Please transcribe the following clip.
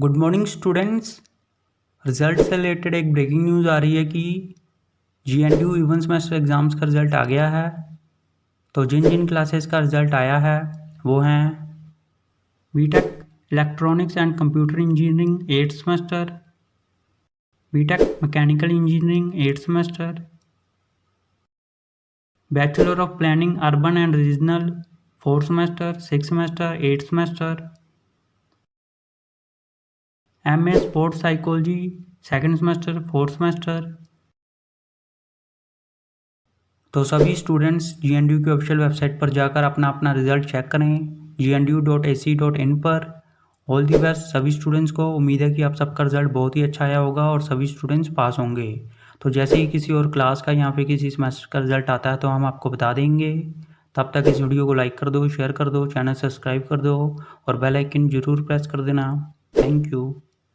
Good morning students. Result से related एक breaking news आ रही है कि GNDU इवन सेमेस्टर एग्ज़ाम्स का रिज़ल्ट आ गया है। तो जिन जिन क्लासेस का रिज़ल्ट आया है वो हैं BTech electronics and computer engineering 8th semester, BTech mechanical engineering 8th semester, bachelor of planning urban and regional 4th semester, 6th semester, 8th semester, MA sports psychology 2nd semester, 4th semester. तो सभी students GNDU की official website पर जाकर अपना अपना result check करें gnu.ac.in पर। All the best सभी स्टूडेंट्स को। उम्मीद है कि आप सबका रिजल्ट बहुत ही अच्छा आया होगा और सभी स्टूडेंट्स पास होंगे। तो जैसे ही किसी और क्लास का या फिर किसी सेमेस्टर का रिजल्ट आता है तो हम आपको बता देंगे। तब तक इस वीडियो को लाइक कर दो, शेयर कर दो, चैनल सब्सक्राइब कर दो और बेल आइकन जरूर प्रेस कर देना। Thank you.